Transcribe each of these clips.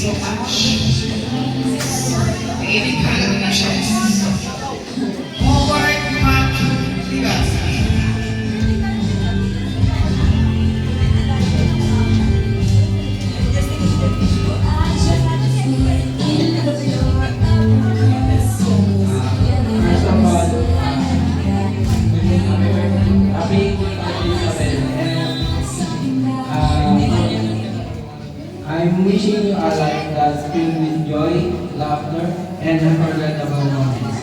so much. Lady Congratulations. Howard Mac Ligaspi. I'm wishing you a life that's filled with joy, laughter, and unforgettable moments.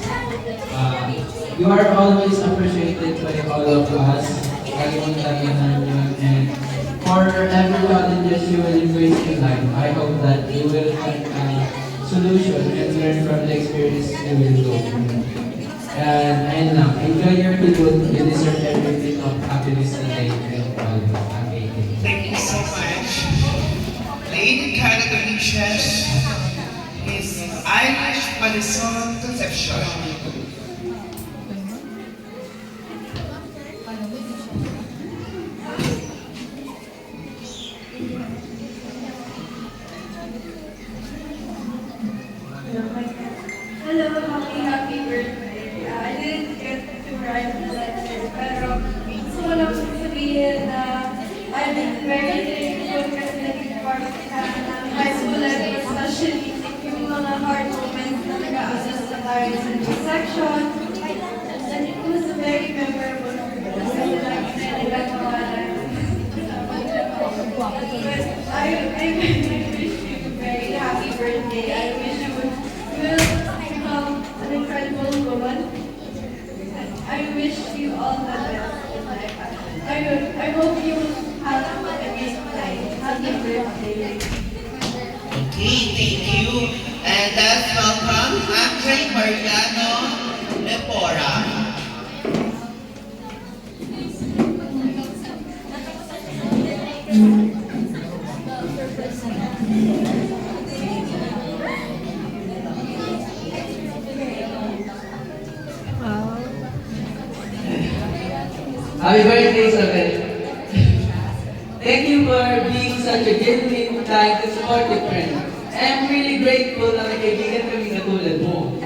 You are always appreciated by all of us, and for every challenges you will face in life. I hope that you will find a solution and learn from the experience you will go through. And now, enjoy your food. You deserve every bit of happiness today and all. Okay. Thank you so much. Lady Congratulations is Irish Madison Conception. Hello, happy birthday. I didn't get to write the letter, pero gusto ko lang sabihin na I've been very thankful kasi naging part ka ng high school life, especially yung mga hard moments na nag-aasas na tayo sa section. And it was a very memorable kasi lagi na nagagawa natin. I wish you a very happy birthday. I wish you will become an incredible woman. I wish you all the best in life. I hope you have a great time. Happy birthday. Okay, thank you. And let's welcome Andre Mariano Lepora. Happy birthday, Isabel. Thank you for being such a genuine, kind, and supportive friend. I'm really grateful na may kaibigan kami katulad mo.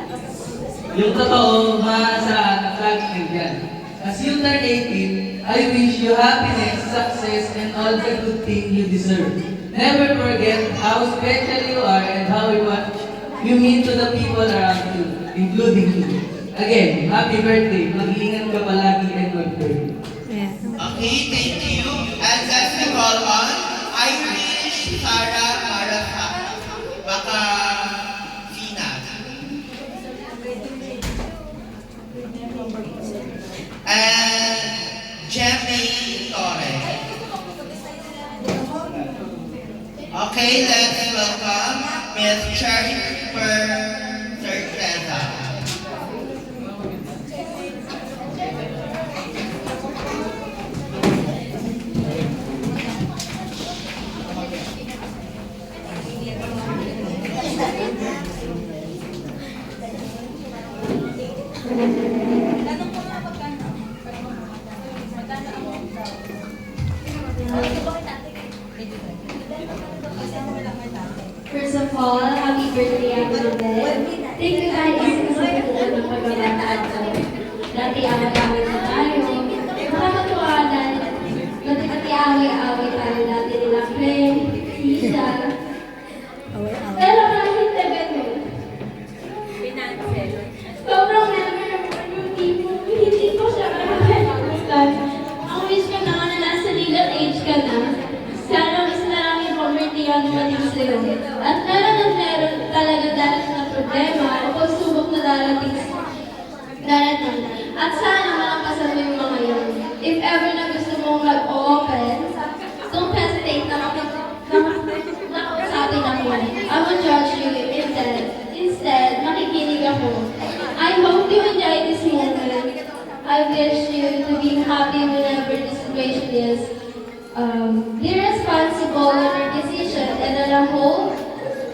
Yung totoo, maaasahan at laging nandyan. As you turn 18, I wish you happiness, success, and all the good things you deserve. Never forget how special you are and how much you mean to the people around you, including you. Again, happy birthday. Mag-iingat ka palagi and mag-birthday. Okay, thank you. And let's call on Irish Sarah Macafina. And Jemmy Torres. Okay, let's welcome Miss Jennifer Certeza. First of all, happy birthday, Uncle Ben. Thank you guys sa pagkakuha ng pagkakuha natin. Dati away-away na tayo. Nakakatuwa na nati-away-away tayo dati nila friend, Lisa. Pero kahit na ganun, sobrang memorable yung tipo. Hindi ko siya makakalimutan. Ang wish ko na nga na nasa legal age ka na. Sana mas maraming poverty ang manig sa'yo. At meron talaga darating na problema o pagsubok na darating. At sana malampasan mo yung mga yun. If ever na gusto mong mag-open, don't hesitate na makausapin ako. I won't judge you instead, makikinig ako. I hope you enjoy this moment. I wish you to be happy whenever the situation is. Be responsible in your decision and alam mo,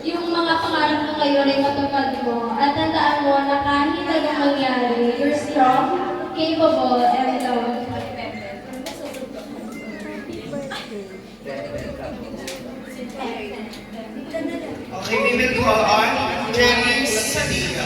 yung mga pangarap mo ngayon ay matupad mo. At tandaan mo na kahit anong mangyari, you're strong, capable, and loved. Okay, we will call on Jerry Sadira.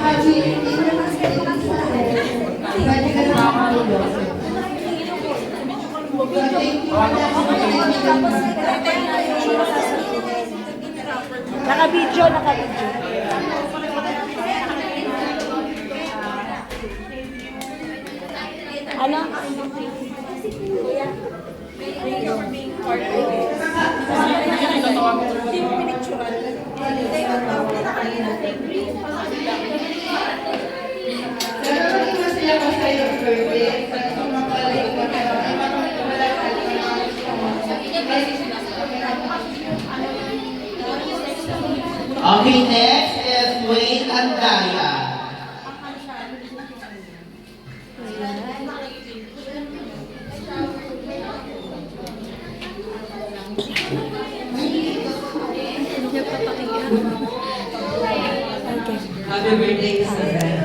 Happy Independence Day, sir. Pwede ka na makamulog. Thank you for the Naka-video, naka-video. Ano? Nagkakaroon ko sila ko sa iyong birthday. Pag sumapalay ko na ay wala ka Okay, next is Wayne Andaya. Happy birthday, Isabel.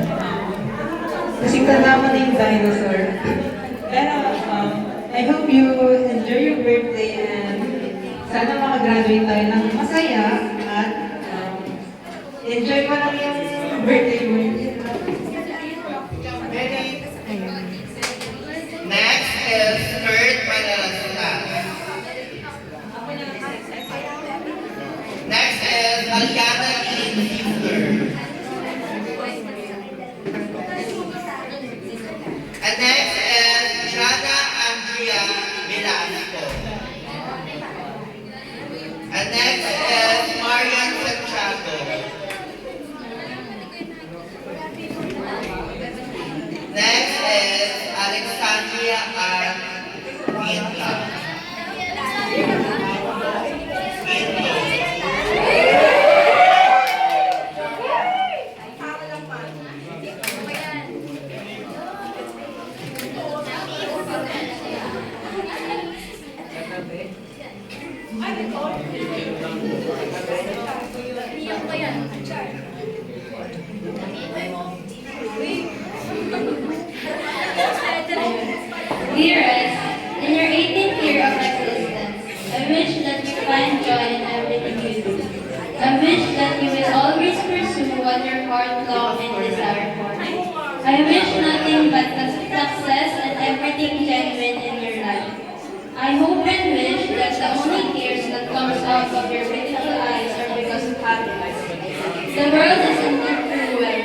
Kasing tanda mo na yung dinosaur. Pero, I hope you enjoy your birthday and sana makagraduate tayo ng masaya at enjoy mo lang yung birthday mo. Next is Kurt Manalastas. Next is Aliana Lynn Fiedler. And next is Jana Andrea Velasco. And next is Marian Santiago. Next is Alexandria R. Vietnam. Dearest, in your 18th year of existence, I wish that you find joy in everything you do. I wish that you will always pursue what your heart longs and desire for. I wish nothing but the success and everything genuine in your life. I hope and wish that the only tears that comes out of your beautiful eyes are because of happiness. The world is indeed cruel,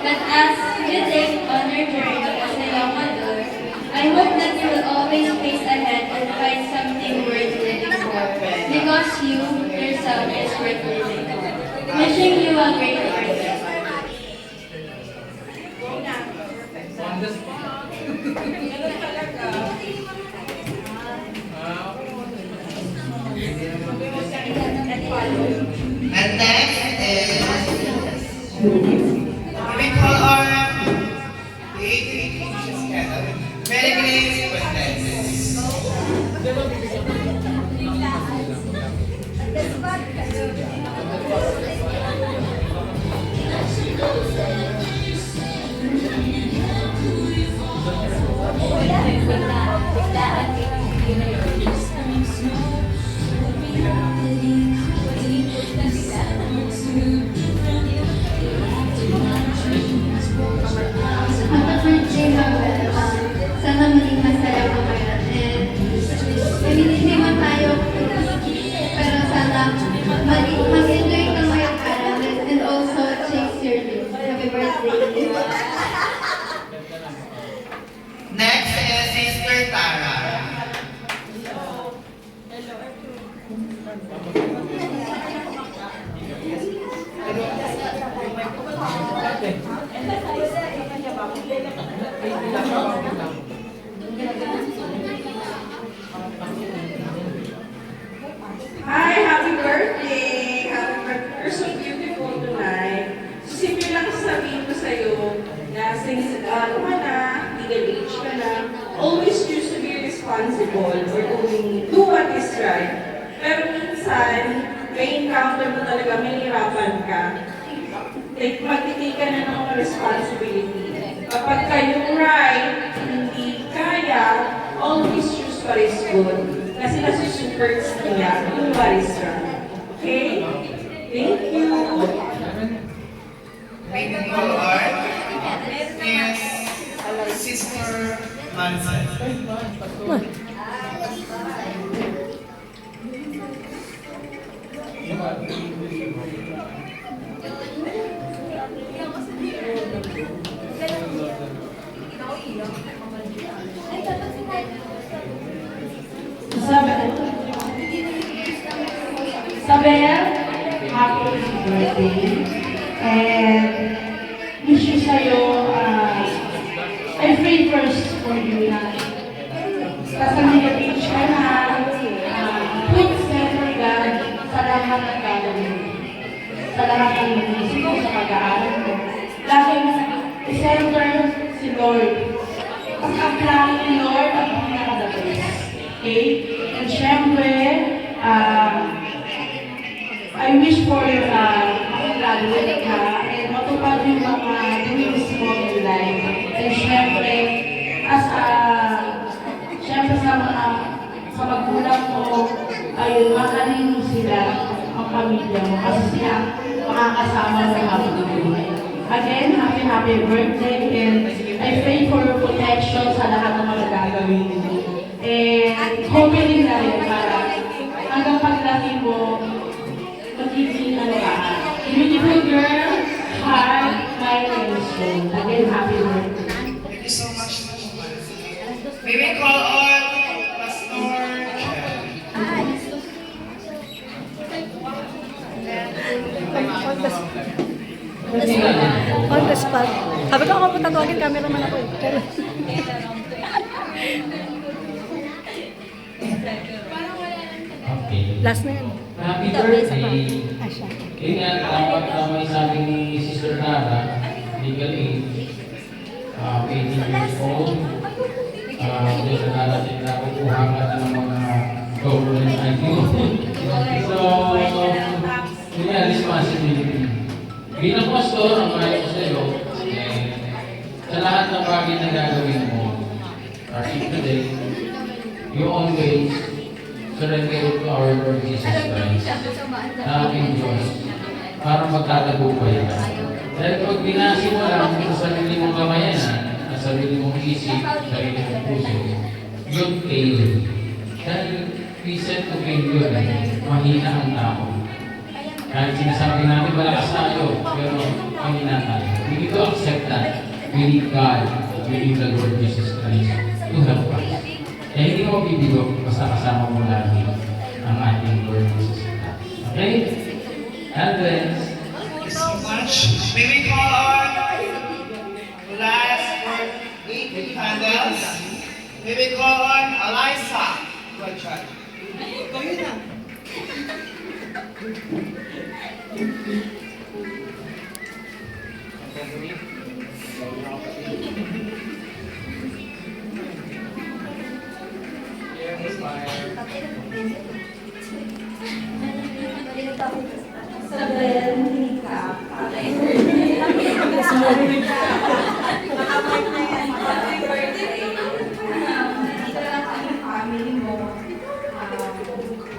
but as you take on your journey as a young adult, I hope that you will always face ahead and find something worth living for, because you yourself is worth living for. Wishing you a great birthday. And next is we call our Mary Grace Fuentes. Happy birthday, Mabel. Sana maging masaya ka ngayon. And hindi man tayo, pero sana mag-enjoy ka ngayong araw and also chase your dreams. Happy birthday. Next is Sister Tara. Hi, happy birthday! Happy birthday! You're so beautiful tonight. So, simple lang sasabihin ko sa'yo na since ano ka na, legal age ka na, always choose to be responsible or do what is right. Pero minsan, may encounter mo talaga, may hirapan ka, magtitake ka na ng mga responsibility. Kapag kayong right, hindi kaya, always choose what is good. Kasi nasusupport niya yung what is wrong. Okay? Thank you. Baby call art is Sister Manson. Sabel, happy birthday. And wish you sa'yo, I pray first for you na nasa Mega Beach ka na, put center God sa lahat ng gagawin mo. Sa lahat ng inisip mo sa pag-aaral mo. Laging i-center si Lord. Kasi ang plano ni Lord ang pinaka-the best. Okay? And syempre, I wish for graduate ka and matupad yung mga dreams mo in life. And syempre, syempre sa magulang mo, ay mahalin mo sila, ang pamilya mo, kasi sila makakasama mo habang buhay. Again, happy birthday, and I pray for your protection sa lahat ng mga gagawin mo. And hoping na rin para hanggang paglaki mo, magiging beautiful girl, heart, mind, and soul. Again, happy birthday. Thank you so much. May we call on Pastor On the spot. Sabi ko ako patawagin, cameraman ako eh. Pero- Okay. Last na yan. Happy birthday. Ah, siya. Yun nga, tama yung sabi ni Sister Nara, legal age, 18 years old. Doon na narating na kukuha ka ng mga government ID. So, yun nga, responsibility. Bilang pastor, ang kaya ko sa'yo, sa lahat ng bagay na gagawin mo, today, you always surrender it to our Lord Jesus Christ, na ating Diyos, para magtatagumpay ka. Dahil pag binasi mo lang sa sarili mong kamayanan, sa sarili mong isip, sarili mong puso, yun fail. Dahil we said to fail yun, mahina ang tao. Kahit sinasabi natin, malakas tayo, pero mahina tayo. We need to accept that. We need God, we need the Lord Jesus Christ to help us. Kaya hindi mo mabibigo basta kasama mo lagi ang ating Lord Jesus Christ. Okay? Advance. Thank you so much. May we call on last for 8 candles. May we call on Eliza. Good try. Kayo na. Sabel, Nika, happy birthday. Dito lang kami family mo.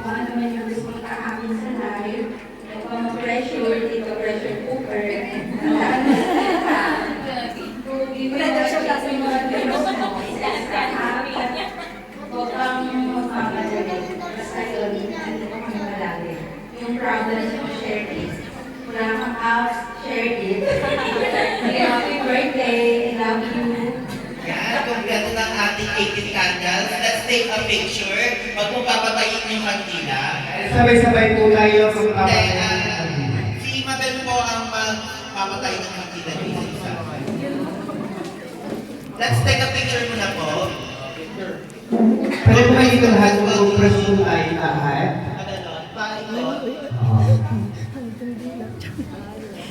Kung ano man yung gusto mong kaamin sa life. Huwag ka ma-pressure, dito pressure cooker. Wala daw siya kasi mga pinos mo. Huwag kang magmamadali. Basta yun, hindi ko kami malali. Yung problems mo, share it. Wala kang apps, share it. Happy birthday, I love you. Yan, kompleto ng ating 18 candles. Let's take a picture. Huwag mo papatayin yung kandila. Sabay-sabay po tayo sa Then, si Mabel po ang magpapatay ng kandila dito sa Let's take a picture muna po. Pwede po kayo lahat kung press po tayo lahat.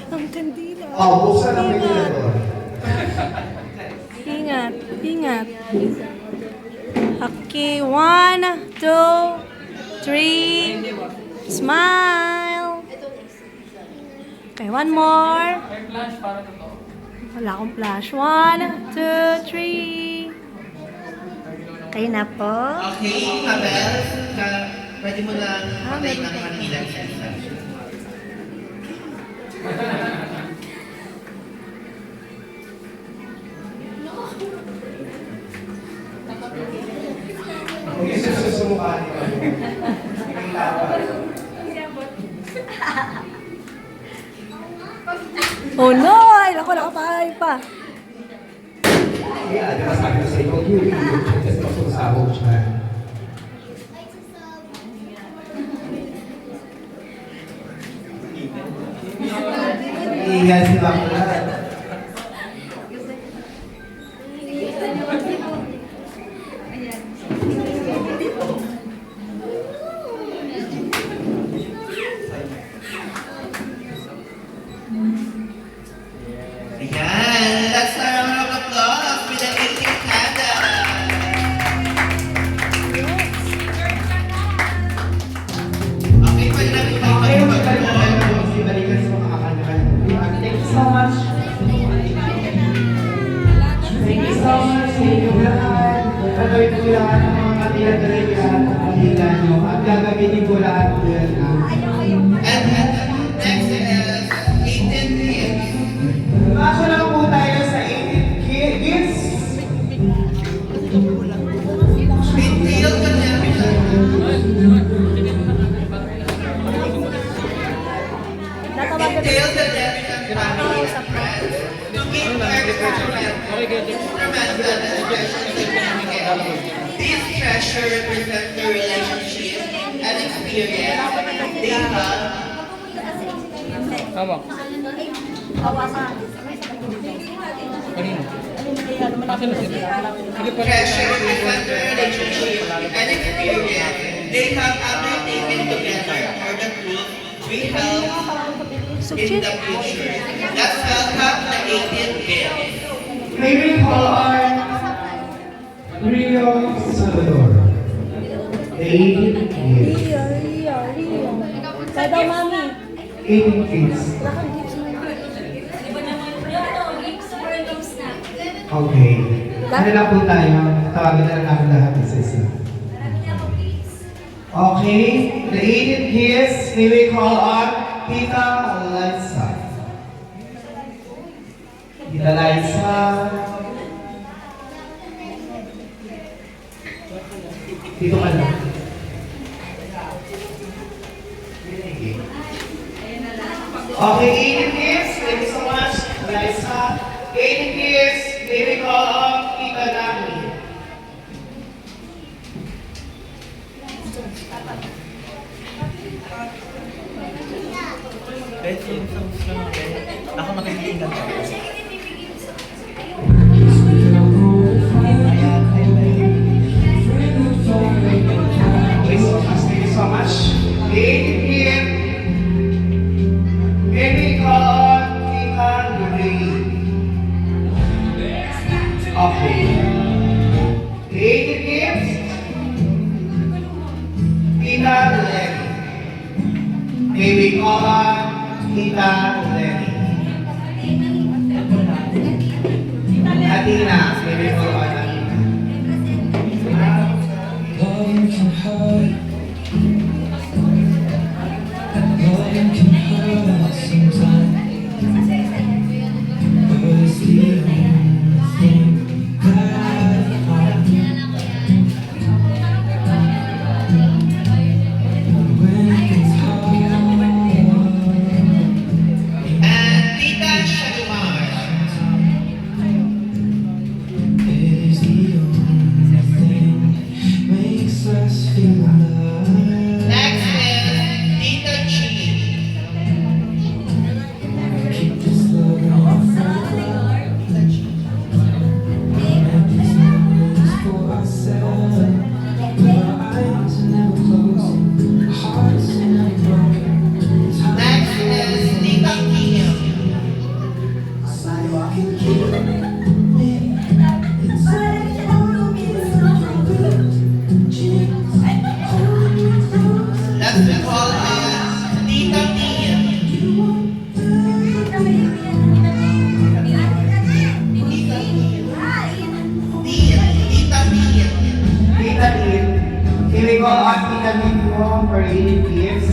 Ang kandila. Buksan ang ventilador. Ingat, ingat. Okay, 1, 2, 3. Smile. Okay, one more. Wala akong flash. 1, 2, 3. Kayo na po. Okay, Mabel, pwede mo na patay ng Manila isa. Kung isa sa mukha niyo. Ang tawa. Oh no! Ay, naku, nakapahay pa. Kaya, di ba sabi ko sa iyo, yung kasi masusabog siya. Iya sila ko lahat. Ayan, let's start a round of applause with the 18th candle. Okay, pwede namin tayo Okay, mag-pag-pag. balikan sa mga kakanakan. Thank you so much. Thank you so much sa inyo lahat. Gagawin ko lahat ng mga katira-tira lahat ng kanila nyo. At gagamitin ko lahat yan. And next is 18th gift. Ako lang po tayo sa 18 kids. Detailed ka niya. Natawagan Detailed ka niya. Family and friends. To give their instrumental and special significance. These treasure represent the relationship and experience they have. Treasure represent the relationship and experience they have undertaken together for the group we have in the future. Let's welcome the 18th gift. May we call on Rio Salvador. The 18 kids. Rio. Kaya daw, mami. 18 kids. Okay. Ano lang po tayo? Tawagin na lang namin lahat isa-isa. Okay. The 18 kids, may we call on Tita Liza. Tita Liza. Dito ka lang. Okay, 18 kids, thank you so much, Liza. 18 kids, may we call on Tita Nami. Ako nakikitingan. Thank you so much. The 18 kids, may we call on Tita Lorraine. Okay. The 18 kids, Tita Lenny. May we call on Tita Lenny. Athena, may we call on Athena. And Tita Shalimar. call on Tita Bimbo for 80 gifts.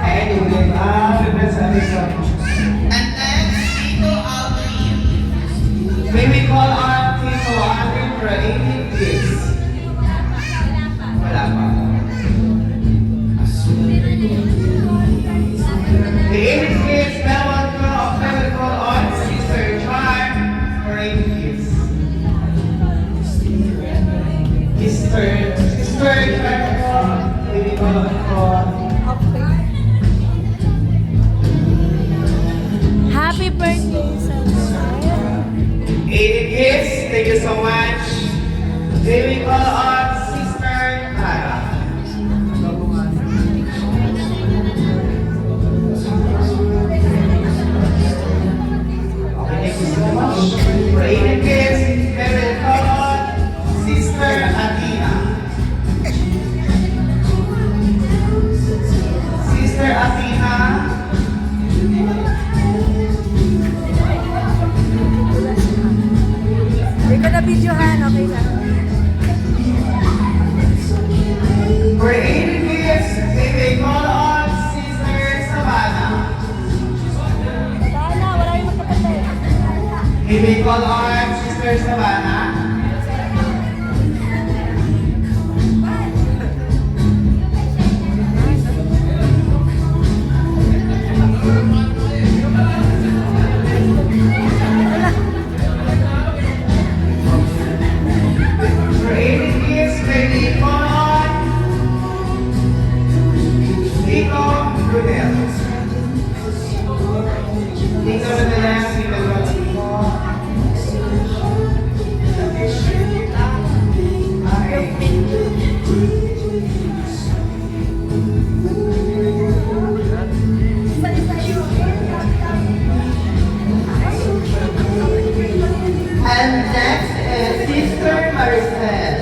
And you will give representative of And next, Tito Alvin. May we call on Tito Alvin for 80 gifts. Wala pa. The 80 gifts now will call on Sister Charm for 80 gifts. Sister Charm, may we call on Happy birthday, Sir. 80 gifts, thank you so much. May we call on Sister Clara. Okay, thank you so much. For 80 gifts, may we call on Sister Athena. Sister Athena. Hindi ko na videohan, okay lang. For 80 gifts, may we call on Sister Savannah. Sana, wala yung magkapatid. May we call on Sister Savannah. For 80 gifts, may we call on Tito Brunel. Tito Brunel, Tito And next is Sister Maricel.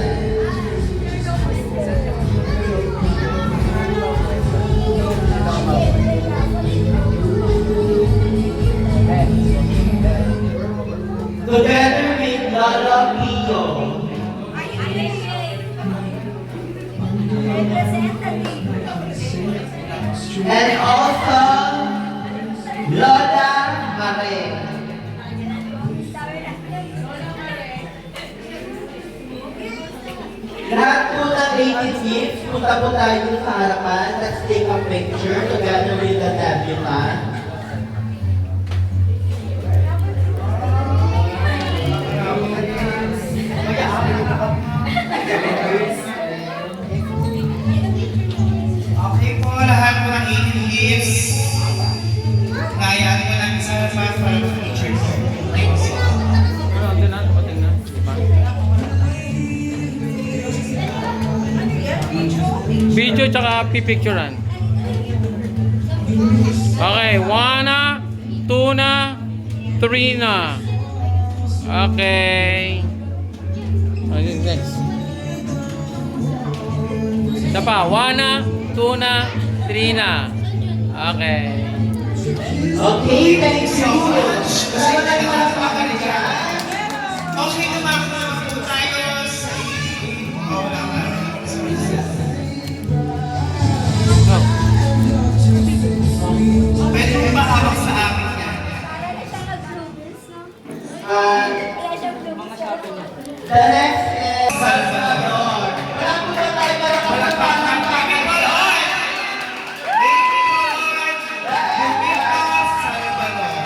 Together with Lala Pio. And also Lola Mare. Lahat po ng 80 gifts, punta po tayo sa harapan. Let's take a picture together with the debutant. Okay po, lahat po ng 18 gifts. Kaya po ng isa para sa teachers. Video tsaka pipicturean. Okay, 1 na, 2 na, 3 na. Okay. Ano yung next? Isa pa, 1 na, 2 na, 3 na. Okay. Okay, thank you. Kasi nagpapaka rin siya. Okay naman po tayo sa... Oh, wala ka. Pwede mo ba hawak sa akin yan? The next is Salvador. Wala po ba tayo para kapagpahan? Baby Color! Baby Color! Bumita Salvador.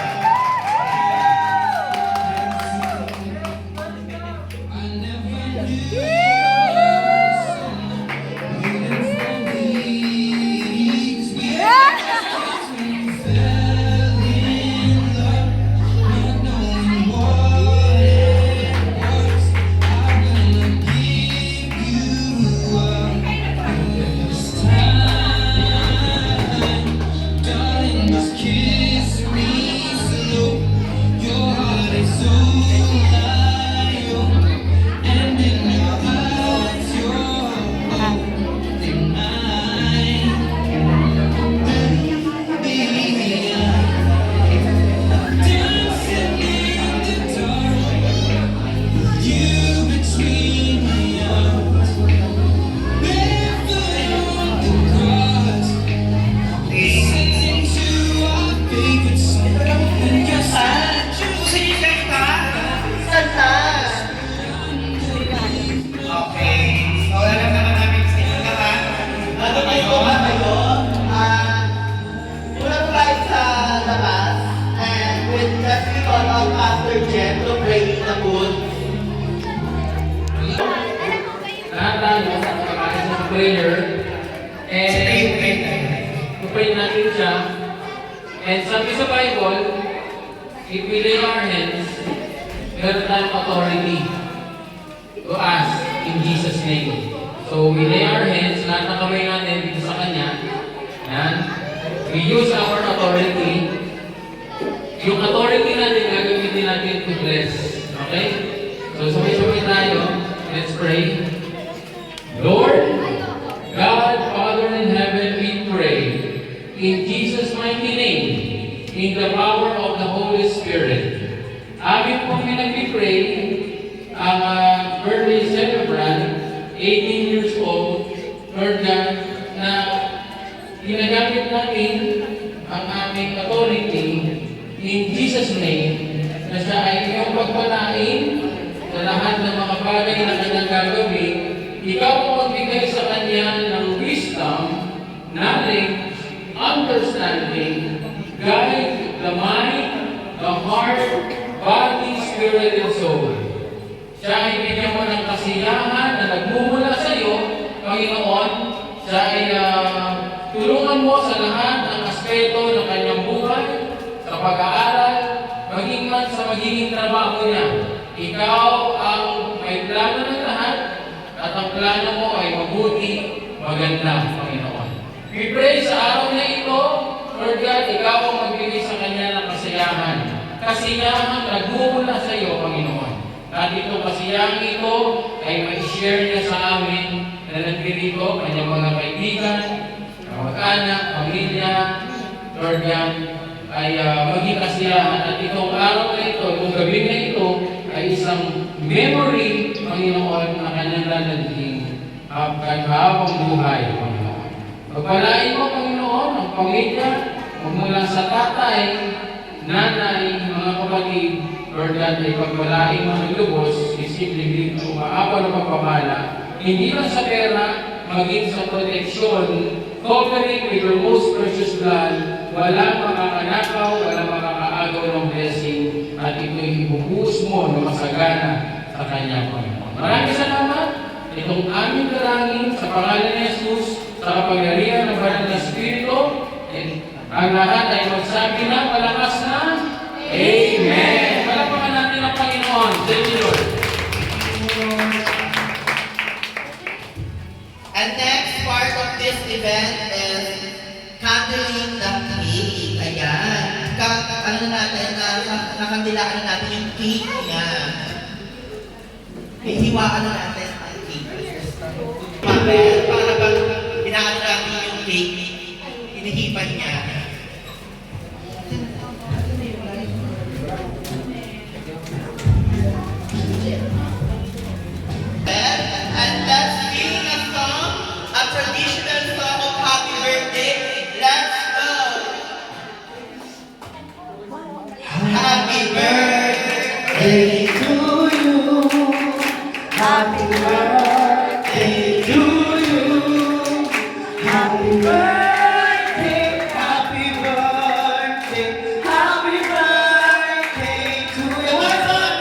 prayer. And pray natin siya. And sabi sa Bible, if we lay our hands, meron tayong authority to ask in Jesus' name. So we lay our hands, lahat ng kamay natin dito sa Kanya. Yan. We use our authority. Yung authority natin, gagamitin natin to bless. Okay? So sabay-sabay tayo. Let's pray. Lord, God, Father in heaven, we pray in Jesus' mighty name, in the power of the Holy Spirit. Amin po pinag-pray ang birthday celebrant, 18 years old, Lord God, na ginagamit natin ang aming authority in Jesus' name, na siya ay iyong pagpalain sa lahat ng mga bagay na kanyang gagawin. Ikaw ang magbigay sa kanya ng wisdom, knowledge, understanding, guide the mind, the heart, body, spirit, and soul. Siya ay bigyan mo ng kasiyahan na nagmumula sa iyo, Panginoon. Siya ay tulungan mo sa lahat ng aspeto ng kanyang buhay, sa pag-aaral, maging man sa magiging trabaho niya. Ikaw ang may plano ng lahat, at ang plano mo ay mabuti, maganda, Panginoon. We pray sa araw na ito, Lord God, ikaw ang magbigay sa kanya ng kasiyahan. Kasiyahan nagmumula sa iyo, Panginoon. At itong kasiyahan ito ay ma-share niya sa amin na nandito, kanyang mga kaibigan, kamag-anak, pamilya, Lord God, ay maging kasiyahan. At itong araw na ito, itong gabi na ito, ay isang memory, Panginoon, na kanyang lalaging habang buhay, Panginoon. Pagpalain mo, Panginoon, ang pamilya, magmula sa tatay, nanay, mga kapatid, Lord God, ay pagpalain mo ng lubos, isipin dito, maapaw na pagpamala, hindi lang sa pera, maging sa proteksyon, covering with your most precious blood, walang makakanakaw, walang makakaagaw ng blessing, at ito'y ibubuhos mo na masagana sa kanya, Panginoon. Maraming salamat. Itong aming dalangin sa pangalan ni Jesus, sa kapangyarihan ng Banal na Espiritu, ang lahat ay magsabi na malakas na Amen! Palapakan natin ang Panginoon. Thank you, Lord. And next part of this event is candling the cake. Ayan. Nakandilaan natin yung cake niya. Hihiwaan na natin ang cake. Para bang inaano natin yung cake, hinihipan niya. And let's sing a song, a traditional song of happy birthday. Let's go! Happy birthday to you. Happy birthday to you. Happy birthday, happy birthday, happy birthday to you. What's up?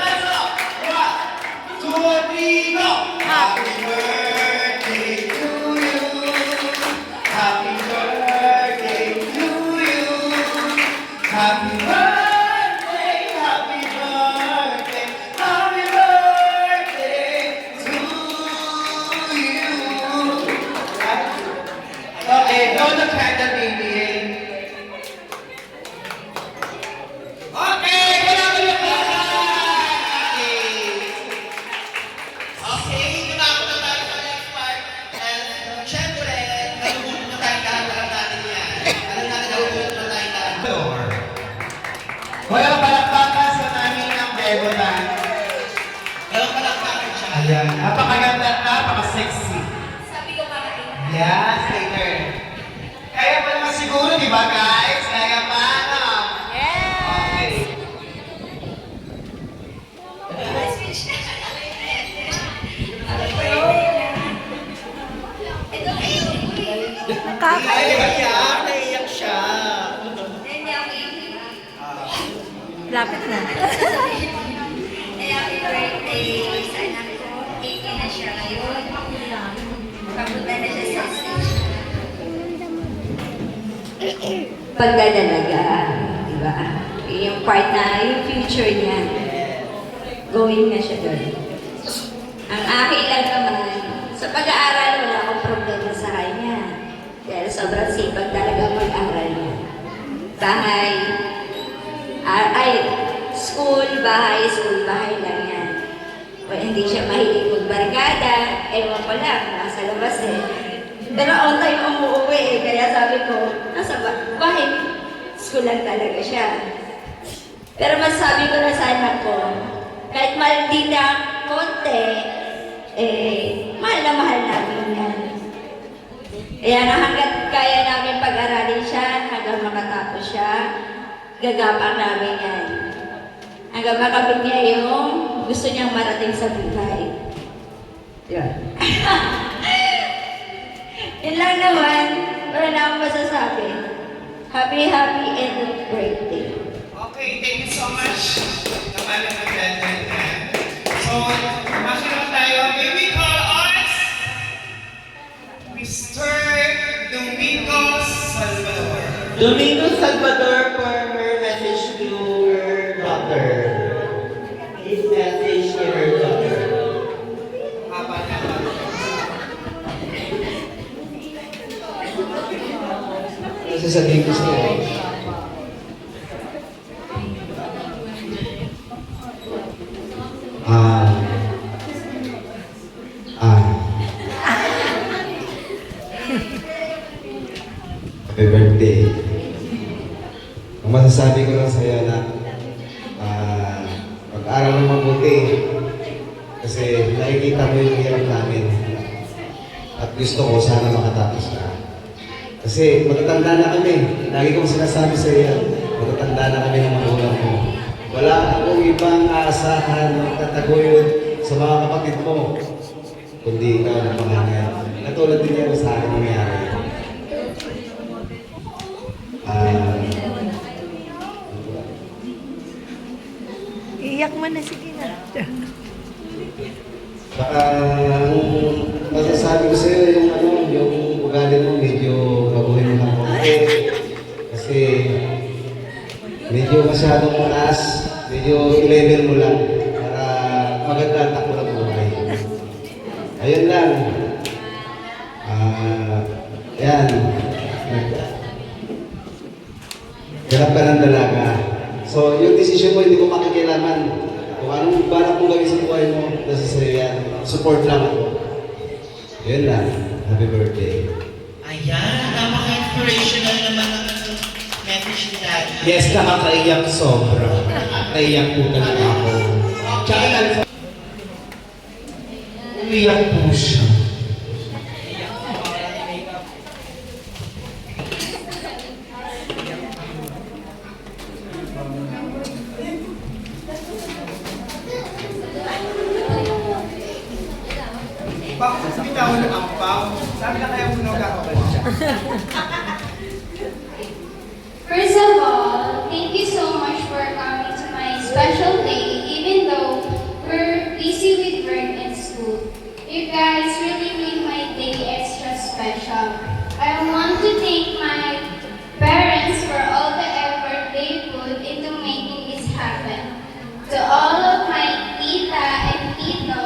1, 2, 3, go! Happy birthday to you. Happy birthday to you. Happy birthday, happy birthday, happy birthday to you. Okay, blow the candle, baby. Okay, wala ko yung okay, tumako na tayo sa next part. And syempre, nahuhulog na tayo lahat. Alam natin yan. Alam natin nahuhulog na tayo lahat. Walang palakpakan sa namin ng Bebolan. Alam ka lang bakit siya. Ayan, napakaganda at napaka-sexy. Yes, later. Kaya pa naman siguro, di ba guys? Kaya pa, no? Okay. Naiyak, naiyak siya. Lapit na. Happy birthday! Sana 18 na siya ngayon. Papunta na siya pagdadalaga, di ba? Yung part na, yung future niya, going na siya doon. Ang akin lang naman, sa pag-aaral, wala akong problema sa kanya. Dahil sobrang sipag talaga mag-aaral niya. Bahay, school, bahay lang yan. Kung hindi siya mahilig magbarkada, ewan ko lang, nasa labas eh. Pero on time umuwi eh, kaya sabi ko, nasa bahay, school lang talaga siya. Pero masabi ko na sa anak ko, kahit mahal din na konti, mahal na mahal namin yan. Kaya na hanggat kaya namin pag-aralin siya, hanggang makatapos siya, gagapang namin yan. Hanggang makabit niya yung gusto niyang marating sa buhay. Yun. Yun lang naman, wala na akong masasabi. Happy end of birthday. Okay, thank you so much. Naman ang nag-graduate. So, makinig tayo. May we call on Mr. Domingo Salvador. Domingo Salvador for her message to her daughter. His message to her daughter. Haba na. Ano sasabihin ko sa'yo? Happy birthday. Ang masasabi ko lang sa'yo na pag-aral mo mabuti kasi nakikita mo yung hirap namin at gusto ko sana makatapos ka. Kasi matatanda na kami. Lagi kong sinasabi sa iyo, matatanda na kami ng magulang mo. Wala akong ibang aasahan ng tataguyod sa mga kapatid mo, kundi ikaw na panganay. Katulad din yan sa akin nangyari. Iyak mo na, sige na. Baka masasabi ko sa'yo yung ugali mo medyo baguhin mo ng konti. Kasi medyo masyadong mataas, medyo i-level mo lang para maganda ang takbo ng buhay. Ayun lang. Yan. Hirap ka ng dalaga. So, yung decision mo, hindi ko makikilaman. Kung anong balak mong gawin sa buhay mo, nasa sa'yo yan. Support lang ako. Yun lang. Happy birthday. Ayan, napaka-inspirational naman ang message ni Daddy. Yes, nakakaiyak sobra. Nakakaiyak po talaga ako. Tsaka umiyak po siya. Bakit bitawan ng ampaw? Sabi na kaya puno ka ako siya. First of all, thank you so much for coming to my special day, even though we're busy with work and school. You guys really made my day extra special. I want to thank my parents for all the effort they put into making this happen. To all of my tita and tito,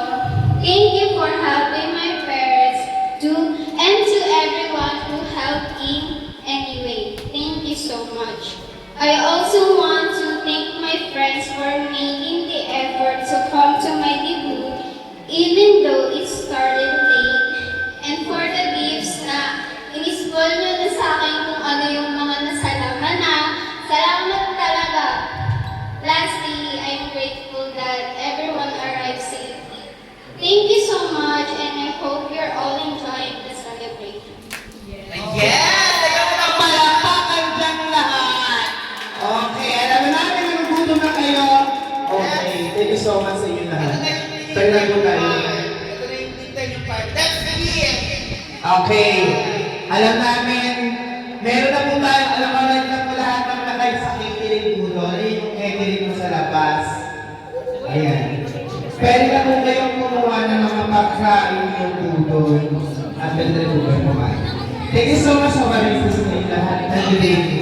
thank you for helping my parents too, and to everyone who helped in anyway. Thank you so much. I also want to thank my friends for making the effort to come to my debut, even though it started late. And for the gifts na in-spoil nyo na sa akin kung ano yung mga nasalaman na. Salamat talaga. Lastly, I'm grateful that everyone arrived safely. Thank you so much, and I hope you're all enjoying the celebration. Yes! Ikaw na palakpakan dyan lahat! Okay, alam na namin na nagutom na kayo. Okay, thank you so much sa inyo lahat. Tayo na po tayo. Ito na yung tita yung part. That's it! Okay, alam namin, meron na po tayo, alam mo na po lahat ng nakay sa catering po doon. Ayun yung catering mo sa labas. Ayan. Pwede na po kayong kumuha ng mga pagkain yung po doon. At pwede na po kayo kumain. Thank you so much for coming to sa inyo lahat. Happy day.